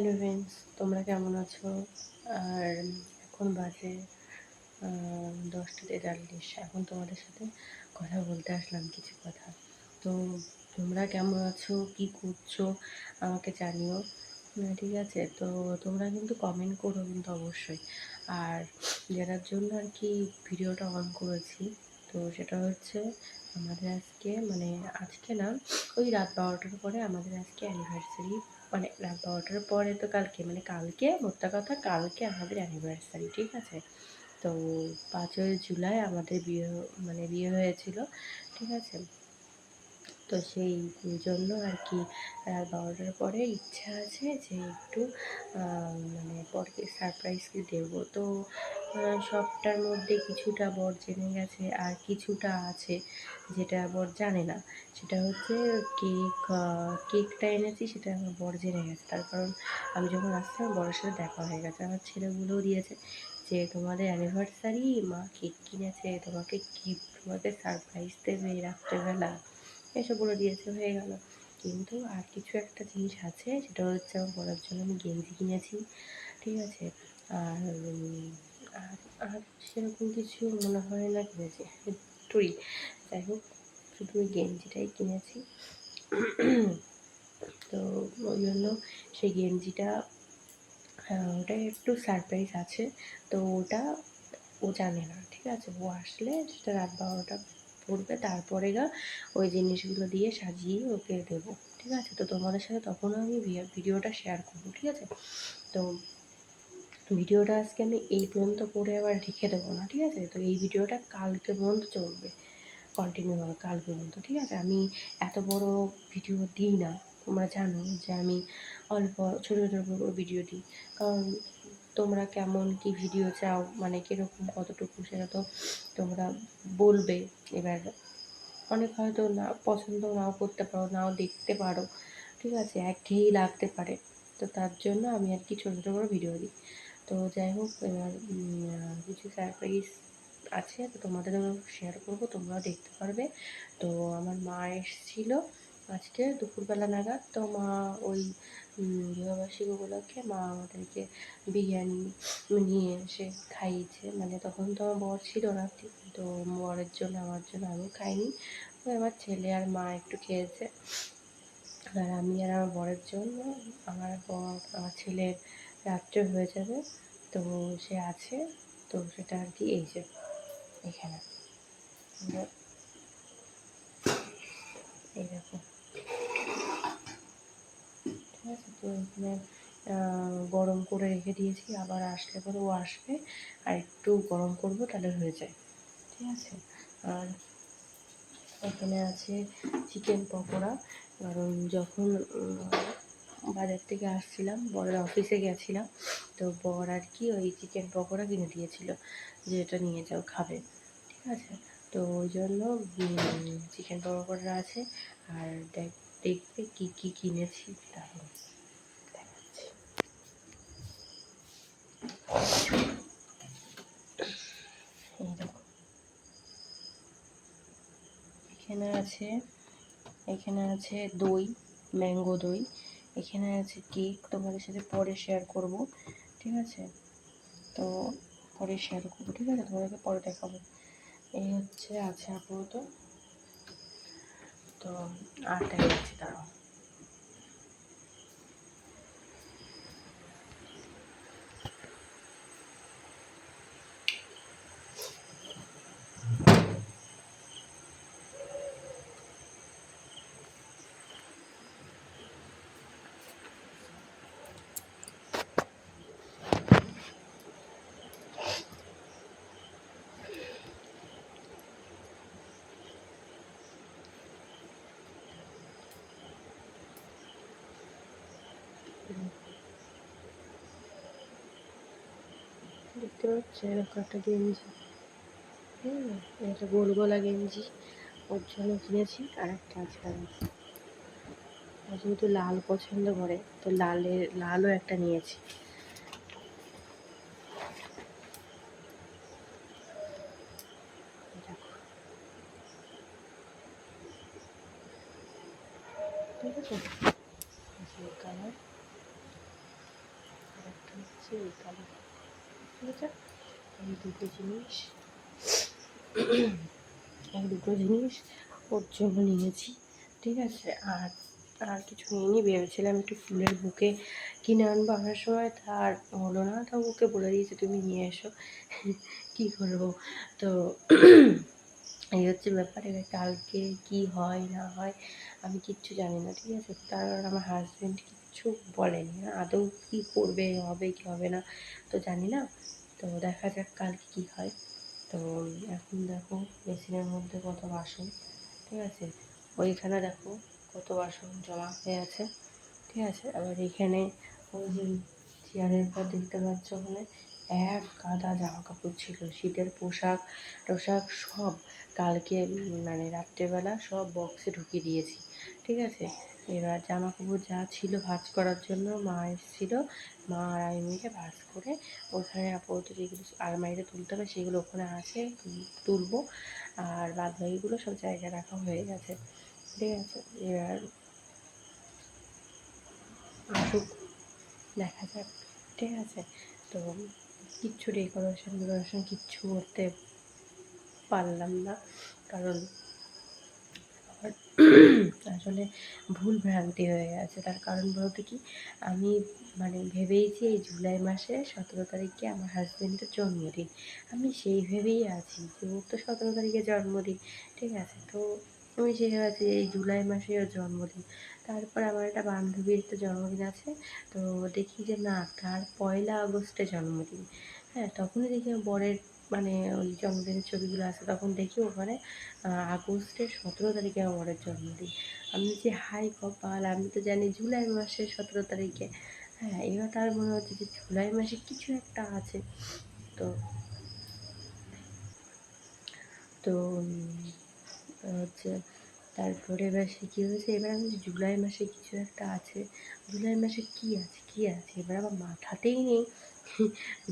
Hello friends, তোমরা কেমন আছো? আর এখন বাজে 10টা 43। এখন তোমাদের সাথে কথা বলতে আসলাম কিছু কথা। তো তোমরা কেমন আছো, কি করছো আমাকে জানিও। ঠিক আছে, তো তোমরা কিন্তু কমেন্ট করো কিন্তু অবশ্যই। আর যেটার জন্য আর কি ভিডিওটা অন করেছি, তো সেটা হচ্ছে আমাদের আজকে আজকে না, ওই রাত 12টার পরে আমাদের আজকে অ্যানিভার্সারি। রাত 12টার পরে তো কালকে, কালকে মোদ্দা কথা, কালকে আমাদের অ্যানিভার্সারি, ঠিক আছে। তো 5ই জুলাই আমাদের বিয়ে হয়েছিল, ঠিক আছে। তো সেই জন্য আর কি রাত 12টার পরে ইচ্ছা আছে যে একটু বরকে সারপ্রাইজ দেবো। তো সবটার মধ্যে কিছুটা বর জেনে গেছে, আর কিছুটা আছে যেটা বর জানে না। সেটা হচ্ছে কেকটা এনেছি, সেটা আমার বর জেনে গেছে। তার কারণ আমি যখন আসছি আমার বরের সাথে দেখা হয়ে গেছে, আমার ছেলেগুলোও দিয়েছে যে তোমাদের অ্যানিভার্সারি, মা কেক কিনেছে, তোমাকে সারপ্রাইজ দেবে রাত্রেবেলা, এসব বলে দিয়েছে, হয়ে গেল। কিন্তু আর কিছু একটা জিনিস আছে, সেটা হচ্ছে আমার বলার জন্য আমি গেঞ্জি কিনেছি, ঠিক আছে। আর আর আর সেরকম কিছু মনে হয় না কিনেছি, টুই, যাই হোক, শুধু ওই গেঞ্জিটাই কিনেছি। তো ওই জন্য সেই গেঞ্জিটা, ওটা একটু সারপ্রাইজ আছে। তো ওটা ও জানে না, ঠিক আছে। ও আসলে সেটা রাত 12টা পড়বে, তারপরে ওই জিনিসগুলো দিয়ে সাজিয়ে ওকে দেবো, ঠিক আছে। তো তোমাদের সাথে তখনও আমি ভিডিওটা শেয়ার করবো, ঠিক আছে। তো ভিডিওটা আজকে আমি এই পর্যন্ত করে আবার রেখে দেবো না, ঠিক আছে। তো এই ভিডিওটা কালকে পর্যন্ত চলবে, কন্টিনিউ হবে কাল পর্যন্ত, ঠিক আছে। আমি এত বড় ভিডিও দিই না, তোমরা জানো যে আমি অল্প ছোটো ছোটো ভিডিও দিই। কারণ তোমরা কেমন কি ভিডিও চাও, কীরকম কতটুকু, সেটা তো তোমরা বলবে। এবার অনেক হয়তো না পছন্দ নাও করতে পারো, নাও দেখতে পারো, ঠিক আছে, একঘেয়েই লাগতে পারে। তো তার জন্য আমি আর কি ছোটো ছোটো করে ভিডিও দিই। তো যাই হোক, এবার কিছু সারপ্রাইজ আছে, তো তোমাদেরও শেয়ার করবো, তোমরাও দেখতে পারবে। তো আমার মা এসেছিলো আজকে দুপুরবেলা নাগাদ। তো মা ওই বিবাহবার্ষিকী উপলক্ষে মা আমাদেরকে বিরিয়ানি নিয়ে এসে খাইয়েছে। তখন তো আমার বর ছিল না, তো বরের জন্য আমার জন্য আমি খাইনি, ওই আমার ছেলে আর মা একটু খেয়েছে। আর আমি আর আমার বরের জন্য, আমার ছেলের রাত্রে হয়ে যাবে, তো সে আছে। তো সেটা আর কি এই যে এখানে এইরকম, ঠিক আছে। তো এখানে গরম করে রেখে দিয়েছি, আবার আসলে পরে ও আসবে আর একটু গরম করবো, তাহলে হয়ে যায়, ঠিক আছে। আর এখানে আছে চিকেন পকোড়া। কারণ যখন বাজার থেকে আসছিলাম, বরের অফিসে গেছিলাম, তো বর আর কি ওই চিকেন পকোড়া কিনে দিয়েছিল যে এটা নিয়ে যাও, খাবে, ঠিক আছে। তো ওই জন্য চিকেন পকোড়া আছে। আর দেখবে কী কী কিনেছি তাহলে দেখাচ্ছি। এই দেখো, এখানে আছে দই, ম্যাঙ্গো দই। এখানে আছে কেক, তোমাদের সাথে পরে শেয়ার করব, ঠিক আছে। তো পরে শেয়ার করবো, ঠিক আছে, তোমাদেরকে পরে দেখাবো। এই হচ্ছে আছে আপাতত। তো আর দেখাচ্ছি, দাঁড়াও। দেখতে পাচ্ছি এরকম একটা গেঞ্জি, একটা গোল গলা গেঞ্জি ওর জন্য কিনেছি। আর একটা আছে, ও যেহেতু লাল পছন্দ করে, তো লালও একটা নিয়েছি। ঠিক আছে, কালার নিয়েছি এই কালো, ঠিক আছে। এই দুটো জিনিস ওর জন্য নিয়েছি, ঠিক আছে। আর আর কিছু নিইনি, ভেবেছিলাম একটু ফুলের বুকে কিনে আনবো আনার সময়, তার হলো না। তো ওকে বলে দিয়েছি তুমি নিয়ে এসো, কী করবো। তো এই হচ্ছে ব্যাপার। এবার কালকে কি হয় না হয় আমি কিচ্ছু জানি না, ঠিক আছে। কারণ আমার হাজব্যান্ড কিচ্ছু বলেনি, আদৌ কী করবে, হবে কি হবে না তো জানি না। তো দেখা যাক কালকে কী হয়। তো এখন দেখো মেশিনের মধ্যে কত বাসন, ঠিক আছে। ওইখানে দেখো কত বাসন জমা হয়ে আছে, ঠিক আছে। আবার এখানে ওই যে চেয়ারের পর দেখতে পাচ্ছ ওখানে এক গাদা জামা কাপড় ছিল, শীতের পোশাক টোশাক সব কালকে মানে রাত্রেবেলা সব বক্সে ঢুকিয়ে দিয়েছি, ঠিক আছে। এবার জামা কাপড় যা ছিল ভাঁজ করার জন্য মা এসেছিলো, মা আর আমি মিলে ভাঁজ করে ওখানে আপাতত যেগুলো আলমারিতে তুলতে হবে সেগুলো ওখানে আছে, তুলবো। আর বাদ বাকিগুলো সব জায়গায় রাখা হয়ে গেছে, ঠিক আছে। এবার আসুক, দেখা যাক, ঠিক আছে। তো কিচ্ছু ডেকোরেশন কিচ্ছু করতে পারলাম না, কারণ আমার আসলে ভুল ভ্রান্তি হয়ে গেছে। তার কারণ বলতে কি, আমি মানে ভেবেইছি এই জুলাই মাসে 17 তারিখে আমার হাজব্যান্ডের জন্মদিন। আমি সেই ভেবেই আছি যে ওর তো 17 তারিখে জন্মদিন, ঠিক আছে। তো আমি সেই ভেবে আছি এই জুলাই মাসে ওর জন্মদিন। তারপর আমার একটা বান্ধবীর তো জন্মদিন আছে, তো দেখি যে না, তার 1লা আগস্টে জন্মদিন। হ্যাঁ, তখনই দেখি আমার বরের মানে ওই জন্মদিনের ছবিগুলো আছে, তখন দেখি ওখানে আগস্টের 17 তারিখে আমার বরের জন্মদিন। আমি যে হাই কপাল, আমি তো জানি জুলাই মাসের 17 তারিখে। হ্যাঁ, এবার তার মনে হচ্ছে যে জুলাই মাসে কিছু একটা আছে। তো তো হচ্ছে তারপরে এবার সে কী হয়েছে, এবার আমি জুলাই মাসে কিছু একটা আছে, জুলাই মাসে কী আছে এবার আমার মাথাতেই নেই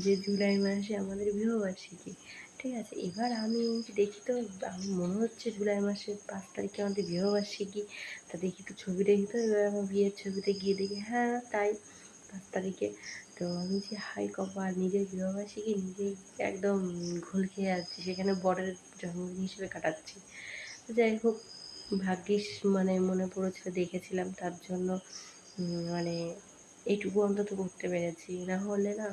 যে জুলাই মাসে আমাদের বিবাহবার্ষিকী, ঠিক আছে। এবার আমি দেখি তো, আমি মনে হচ্ছে জুলাই মাসের 5 তারিখে আমাদের বিবাহবার্ষিকী। তা দেখি তো ছবি দেখি, তো এবার আমার বিয়ের ছবিতে গিয়ে দেখি হ্যাঁ তাই, 5 তারিখে। তো আমি যে হাই কপাল, নিজের বিবাহবার্ষিকী নিজেই একদম ঘোল খেয়ে যাচ্ছি, সেখানে বরের জন্মদিন হিসেবে কাটাচ্ছি। যাই হোক, ভাগ্যিস মানে মনে পড়েছিল, দেখেছিলাম, তার জন্য মানে এইটুকু অন্তত করতে পেরেছি। না হলে না,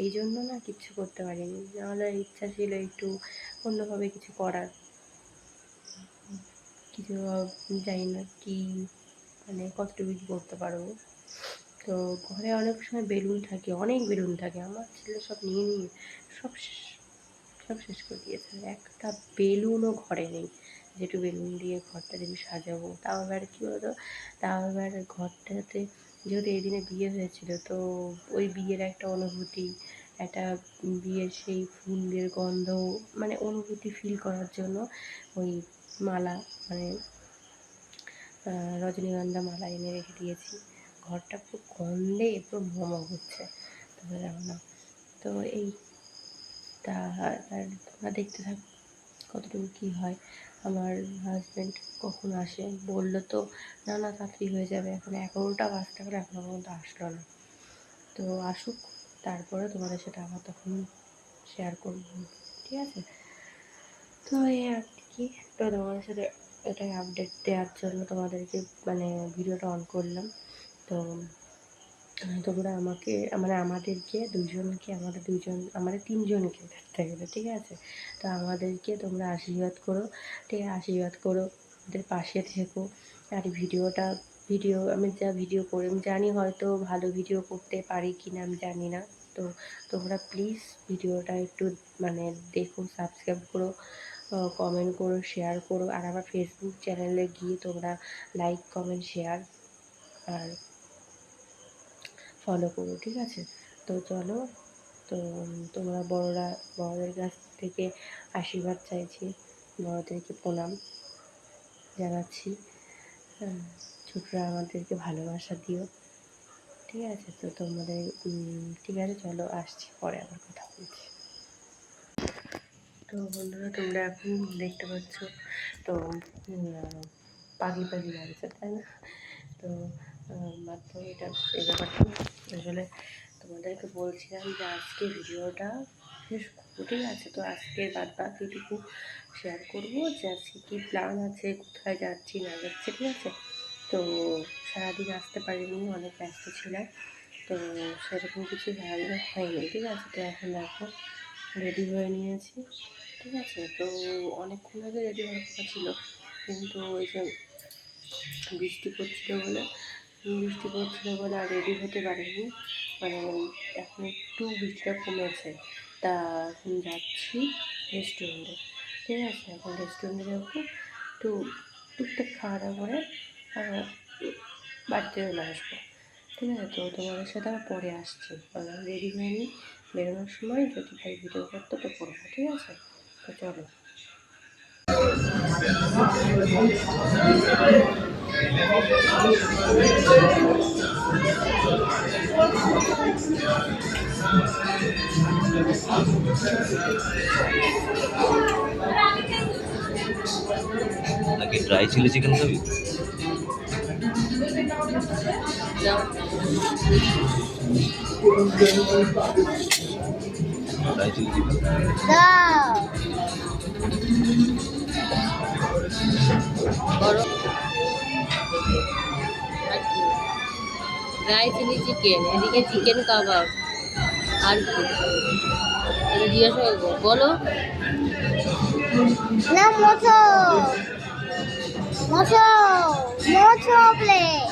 এই জন্য না কিচ্ছু করতে পারিনি। নাহলে ইচ্ছা ছিল একটু অন্যভাবে কিছু করার, কিছু জানি না কি মানে কতটুকু কী করতে পারবো। তো ঘরে অনেক সময় বেলুন থাকে, অনেক বেলুন থাকে, আমার ছেলে সব নিয়ে নিয়ে সব সব শেষ করে দিয়েছে। একটা বেলুনও ঘরে নেই যেটু বেলুন দিয়ে ঘরটাকে আমি সাজাবো। তাও এবার কী বলতো, তাও এবার ঘরটাতে যেহেতু এই দিনে বিয়ে হয়েছিল, তো ওই বিয়ের একটা অনুভূতি, একটা বিয়ের সেই ফুলের গন্ধ মানে অনুভূতি ফিল করার জন্য ওই মালা মানে রজনীগন্ধা মালা এনে রেখে দিয়েছি। ঘরটা পুরো গন্ধে পুরো মোমো হচ্ছে, তোমরা জানো না। তো এই তা আর তোমরা দেখতে থাকো কতটুকু কী হয়। আমার হাজব্যান্ড কখন আসে বললো তো, না না তাড়াতাড়ি হয়ে যাবে, এখন 11টা বাজতে গেলে এখনও পর্যন্ত আসলো না। তো আসুক, তারপরে তোমাদের সাথে আবার তখন শেয়ার করবো, ঠিক আছে। তো এই আর কি, তো তোমাদের সাথে এটাই আপডেট দেওয়ার জন্য তোমাদেরকে মানে ভিডিওটা অন করলাম। তো তোমরা আমাকে মানে আমাদেরকে দুজনকে, আমাদের তিনজনকে ধরতে গেলে, ঠিক আছে। তো আমাদেরকে তোমরা আশীর্বাদ করো, ঠিক আছে, আশীর্বাদ করো, আমাদের পাশে থেকো। আর ভিডিও আমি যা ভিডিও করি, আমি জানি হয়তো ভালো ভিডিও করতে পারি কি না আমি জানি না। তো তোমরা প্লিজ ভিডিওটা একটু মানে দেখো, সাবস্ক্রাইব করো, কমেন্ট করো, শেয়ার করো। আর আমার ফেসবুক চ্যানেলে গিয়ে তোমরা লাইক কমেন্ট শেয়ার আর ফলো করো, ঠিক আছে। তো চলো, তো তোমরা বড়দের কাছ থেকে আশীর্বাদ চাইছি, বড়দেরকে প্রণাম জানাচ্ছি। ছোটরা আমাদেরকে ভালোবাসা দিও, ঠিক আছে। তো তোমাদের ঠিক আছে, চলো আসছি, পরে আবার কথা বলছি। তো বন্ধুরা, তোমরা এখন দেখতে পাচ্ছ তো পাখি পাখি লাগছে, তাই না। তো মাত্র এটা এই ব্যাপারটা আসলে তোমাদেরকে বলছিলাম যে আজকে ভিডিওটা শেষ করবো, ঠিক আছে? তো আজকের বাদবাকিটুকু শেয়ার করবো যে আজকে কী প্ল্যান আছে, কোথায় যাচ্ছি না যাচ্ছি, ঠিক আছে? তো সারাদিন আসতে পারিনি, অনেক ব্যস্ত ছিলাম, তো সেরকম কিছু সারাদিন হয়নি, ঠিক আছে? তো এখন দেখো রেডি হয়ে নিয়েছি, ঠিক আছে? তো অনেকক্ষণ আগে রেডি হওয়ার কথা ছিল, কিন্তু ওই যে বৃষ্টি পড়ছিল বলে আর রেডি হতে পারিনি। মানে এখন একটু বৃষ্টিটা কমেছে, তা এখন যাচ্ছি রেস্টুরেন্টে, ঠিক আছে? এখন রেস্টুরেন্টে যাবো, একটু টুকটাক খাওয়া দাওয়া করে বাড়িতে চলে আসবো, ঠিক আছে? তো তোমাদের সাথে আবার পরে আসছি, রেডি হয়ে নিই, বেরোনোর সময় যদি ভাই ভিডিও করতো তো করবো, ঠিক আছে? তো চলো। নাকি ড্রাই চিলি চিকেন খাবি? Dry chilli chicken dry chilli chicken, এদিকে চিকেন কাবাব, আর কি জিজ্ঞাসা করবো বলো না মোছো মোছো মোছো প্লেট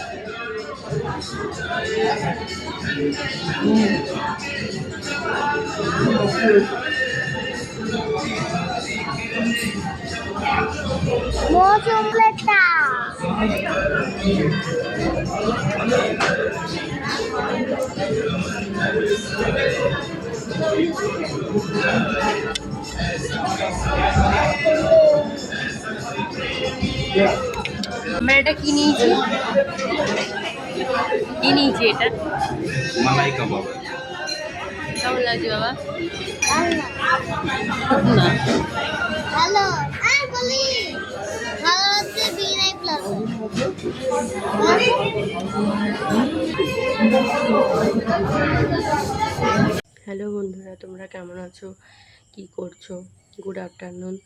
মোছো প্লেটটা আমরা এটা কি নিয়েছি এটা মালাই কাবাব। কেমন লাগছে বাবা? ভালো না ভালো আর বলি ভালো হচ্ছে বিনাই প্লাস হ্যালো বন্ধুরা, তোমরা কেমন আছো, কি করছো? Good afternoon.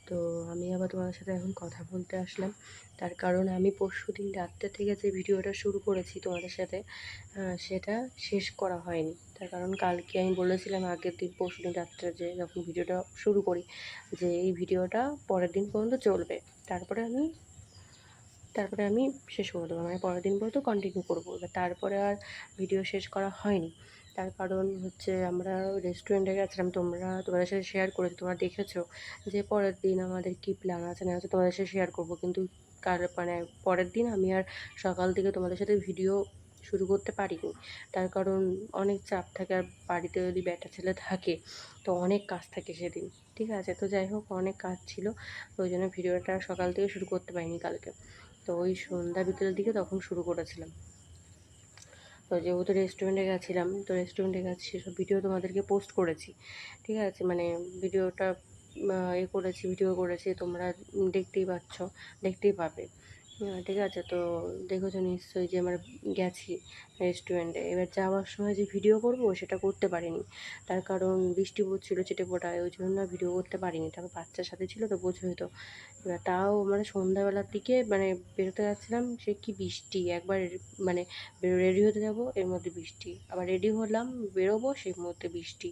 তো আমি আবার তোমাদের সাথে এখন কথা বলতে আসলাম, তার কারণ আমি পরশুদিন রাত্রে থেকে যে ভিডিওটা শুরু করেছি তোমাদের সাথে, সেটা শেষ করা হয়নি। তার কারণ কালকে আমি বলেছিলাম আগের দিন পরশুদিন রাত্রে যে যখন ভিডিওটা শুরু করি যে এই ভিডিওটা পরের দিন পর্যন্ত চলবে, তারপরে আমি শেষ করে দেবো, মানে পরের দিন পর্যন্ত কন্টিনিউ করবো। এবার তারপরে আর ভিডিও শেষ করা হয়নি, তার কারণ হচ্ছে আমরা রেস্টুরেন্টে গেছিলাম, তোমাদের সাথে শেয়ার করেছি, তোমরা দেখেছো যে পরের দিন আমাদের কী প্ল্যান আছে না আছে তোমাদের সাথে শেয়ার করবো, কিন্তু মানে পরের দিন আমি আর সকাল থেকে তোমাদের সাথে ভিডিও শুরু করতে পারিনি। তার কারণ অনেক চাপ থাকে, আর বাড়িতে যদি ব্যাটা ছেলে থাকে তো অনেক কাজ থাকে সেদিন, ঠিক আছে? তো যাই হোক, অনেক কাজ ছিল, ওই জন্য ভিডিওটা সকাল থেকে শুরু করতে পারিনি কালকে। তো ওই সন্ধ্যা বিকেলের দিকে তখন শুরু করেছিলাম। তো যেহেতু রেস্টুরেন্টে গেছিলাম, তো রেস্টুরেন্টে গেছি সেসব ভিডিও তোমাদেরকে পোস্ট করেছি, ঠিক আছে? মানে ভিডিওটা ভিডিও করেছি, তোমরা দেখতেই পাবে, ঠিক আছে? তো দেখেছো নিশ্চয়ই যে আমরা গেছি রেস্টুরেন্টে। এবার যাওয়ার সময় যে ভিডিও করব সেটা করতে পারিনি, তার কারণ বৃষ্টি পড়ছিল ছিটেফোঁটায়, ওই জন্য ভিডিও করতে পারিনি। তারপর বাচ্চার সাথে ছিল তো বোঝোই তো। এবার তাও মানে সন্ধ্যাবেলার দিকে মানে বেরোতে যাচ্ছিলাম, সে কি বৃষ্টি, একবার মানে রেডি হতে যাব এর মধ্যে বৃষ্টি, আবার রেডি হলাম বেরোবো সেই মধ্যে বৃষ্টি,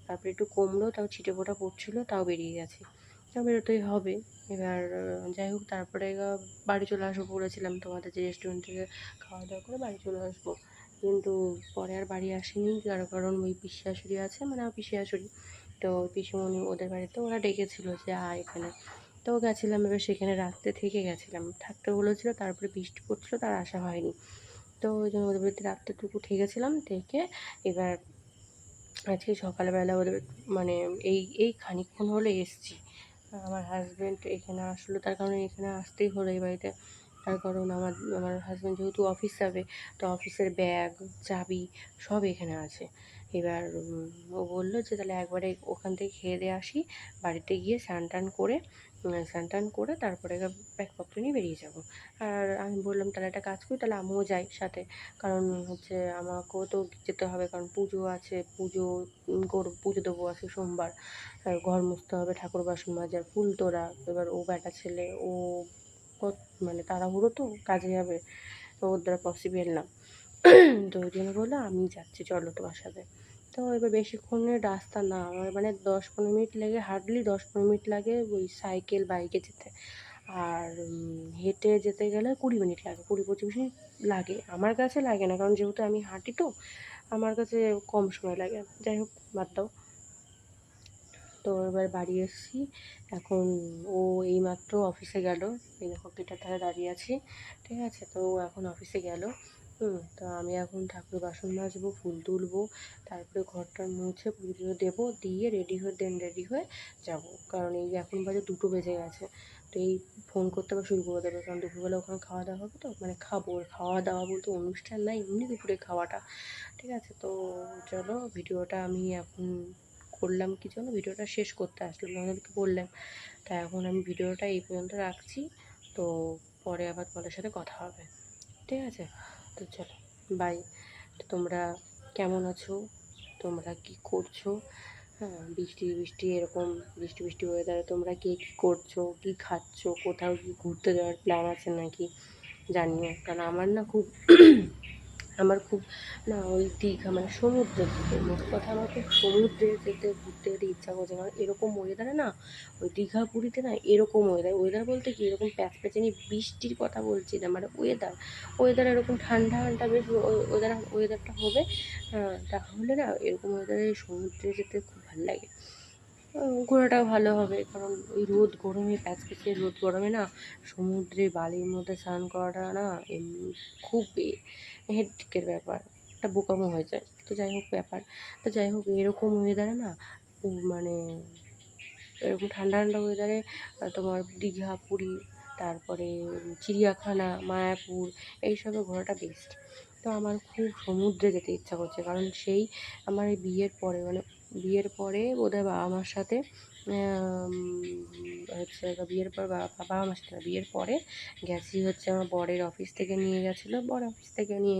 তারপরে একটু কমলো, তাও ছিটেফোঁটা পড়ছিল, তাও বেরিয়ে গেছি, তাও বেরোতেই হবে। এবার যাই হোক, তারপরে বাড়ি চলে আসবো বলেছিলাম তোমাদের, যে রেস্টুরেন্ট থেকে খাওয়া দাওয়া করে বাড়ি চলে আসবো, কিন্তু পরে আর বাড়ি আসিনি, তার কারণ ওই পিসি শাশুড়ি আছে, মানে আমার পিসি শাশুড়ি, তো পিসিমণি ওদের বাড়িতে ওরা ডেকেছিল যে এখানে, তো গেছিলাম। এবার সেখানে রাত্রে থেকে গেছিলাম, থাকতে বলেছিল, তারপরে বৃষ্টি পড়ছিল, তার আসা হয়নি, তো ওই জন্য ওদের বাড়িতে রাত্রেটুকু থেকেছিলাম, থেকে এবার আজকে সকালবেলা ওদের মানে এই খানিকক্ষণ হলে এসছি। আমার হাজব্যান্ড এখানে আসলো, তার কারণে এখানে আসতেই হলো এই বাড়িতে, তার কারণ আমার হাজব্যান্ড যেহেতু অফিস যাবে, তো অফিসের ব্যাগ, চাবি সব এখানে আছে। এবার ও বললো যে তাহলে একবারে ওখান থেকে খেয়ে দিয়ে আসি, বাড়িতে গিয়ে স্নান টান করে তারপরে ব্যাগপত্র নিয়ে বেরিয়ে যাব। আর আমি বললাম তাহলে একটা কাজ করি, তাহলে আমিও যাই সাথে, কারণ হচ্ছে আমাকেও তো যেতে হবে, কারণ পুজো আছে, পুজো দেবো আছে সোমবার, আর ঘর মুছতে হবে, ঠাকুর বাসন মাজার, ফুল তোলা। এবার ও বেটা ছেলে, ও মানে তাড়াহুড়ো তো কাজে যাবে, তো ওর দ্বারা পসিবল না। তো ওই জন্য বললো আমি যাচ্ছি, চলো তোমার সাথে। তো এবার বেশিক্ষণের রাস্তা না, আমার মানে 10-15 মিনিট লাগে, হার্ডলি 10-15 মিনিট লাগে ওই সাইকেল বাইকে যেতে। আর হেঁটে যেতে গেলে 20 মিনিট লাগে, 20-25 মিনিট লাগে। আমার কাছে লাগে না, কারণ যেহেতু আমি হাঁটি তো আমার কাছে কম সময় লাগে। যাই হোক, বাদ দাও। তো এবার বাড়ি এসেছি এখন। ও এইমাত্র অফিসে গেল, এই দেখো গেটের ধারে দাঁড়িয়ে আছি, ঠিক আছে। তো ও এখন অফিসে গেল। তো আমি এখন ঠাকুর বাসন মাজবো, ফুল তুলবো, তারপরে ঘরটা মুছে পুজো দেবো, দিয়ে রেডি হয়ে যাব। কারণ এই এখন বাজে 2টো বেজে গেছে। তো এই ফোন করতে আবার শুরু করে দেবে, কারণ দুপুরবেলা ওখানে খাওয়া দাওয়া হবে, তো মানে খাওয়া দাওয়া বলতে অনুষ্ঠান নাই, এমনি দুপুরে খাওয়াটা, ঠিক আছে। তো চলো, ভিডিওটা আমি এখন করলাম কি জন্য, ভিডিওটা শেষ করতে আসলাম, আপনাদেরকে বললাম। তা এখন আমি ভিডিওটা এই পর্যন্ত রাখছি, তো পরে আবার তোমাদের সাথে কথা হবে, ঠিক আছে। তো চলো, বাই। তো তোমরা কেমন আছো, তোমরা কি করছো? হ্যাঁ, বৃষ্টি এরকম বৃষ্টি ওয়েদারে তোমরা কে কী করছো, কী খাচ্ছো, কোথাও কি ঘুরতে যাওয়ার প্ল্যান আছে নাকি জানিও। কারণ আমার খুব না ওই দীঘা মানে সমুদ্রে যেতে, মোট কথা আমার খুব সমুদ্রে ঘুরতে যেতে ইচ্ছা করছে। কারণ এরকম ওয়েদারে না, ওই দীঘা পুরীতে না এরকম ওয়েদার বলতে কি, এরকম প্যাচপ্যাচানি বৃষ্টির কথা বলছি না, মানে ওয়েদার এরকম ঠান্ডা বেশ ওয়েদারটা হবে। তাহলে না এরকম ওয়েদারে সমুদ্রে যেতে খুব ভালো লাগে। ঘোরাটাও ভালো হবে, কারণ ওই প্যাচপ্যাচে রোদ গরমে না সমুদ্রে বালির মধ্যে স্নান করাটা না খুব হেডেকের ব্যাপার, একটা বোকামো হয়ে যায়। তো যাই হোক এরকম ওয়েদারে না মানে এরকম ঠান্ডা ওয়েদারে তোমার দীঘা, পুরী, তারপরে চিড়িয়াখানা, মায়াপুর, এইসবে ঘোরাটা বেস্ট। তো আমার খুব সমুদ্রে যেতে ইচ্ছা করছে, কারণ সেই আমার এই বিয়ের পরে বোধহয় বাবা মার সাথে হচ্ছে বিয়ের পর বাবা মার সাথে বিয়ের পরে গেছি হচ্ছে, আমার বরের অফিস থেকে নিয়ে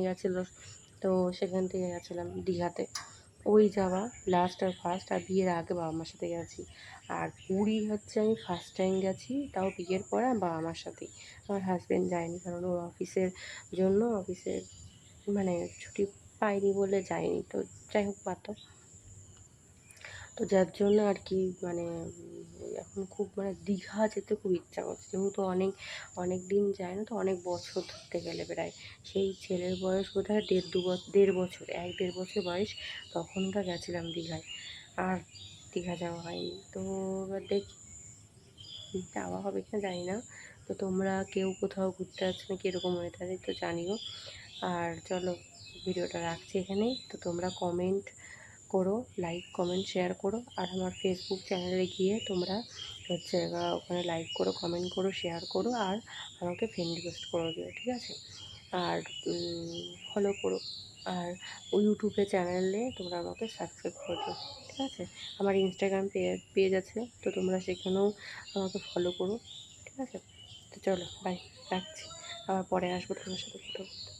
গেছিলো, তো সেখান থেকে গেছিলাম দীঘাতে। ওই যাওয়া লাস্ট আর ফার্স্ট, আর বিয়ের আগে বাবা মার সাথে গেছি। আর পুরী হচ্ছে আমি ফার্স্ট টাইম গেছি, তাও বিয়ের পরে আমার বাবা মার সাথেই। আমার হাজব্যান্ড যায়নি, কারণ ওর অফিসের মানে ছুটি পাইনি বলে যায়নি। তো যাই হোক, বাদ। তো যার জন্য আর কি মানে এখন খুব মানে দীঘা যেতে খুব ইচ্ছা করছে, যেহেতু অনেক দিন যায় না, তো অনেক বছর ধরতে গেলে প্রায় সেই ছেলের বয়স বোধহয় 1.5 বছর বয়স, তখনকার গেছিলাম দীঘায়। আর দীঘা যাওয়া হয়নি। তো এবার দেখি যাওয়া হবে কিনা জানি না। তো তোমরা কেউ কোথাও ঘুরতে যাচ্ছ না কীরকম ওয়েদারে, তো জানিও। আর চলো, ভিডিওটা রাখছি এখানেই। তো তোমরা কমেন্ট করো, লাইক কমেন্ট শেয়ার করো, আর আমার ফেসবুক চ্যানেলে গিয়ে তোমরা হচ্ছে ওখানে লাইক করো, কমেন্ট করো, শেয়ার করো, আর আমাকে ফ্রেন্ড রিকোয়েস্ট করে দিও, ঠিক আছে। আর ফলো করো, আর ইউটিউবে চ্যানেলে তোমরা আমাকে সাবস্ক্রাইব করে দিও, ঠিক আছে। আমার ইনস্টাগ্রাম পেজ আছে, তো তোমরা সেখানেও আমাকে ফলো করো, ঠিক আছে। তো চলো, বাই, রাখছি। আবার পরে আসবো তোমার সাথে কথা বলতে।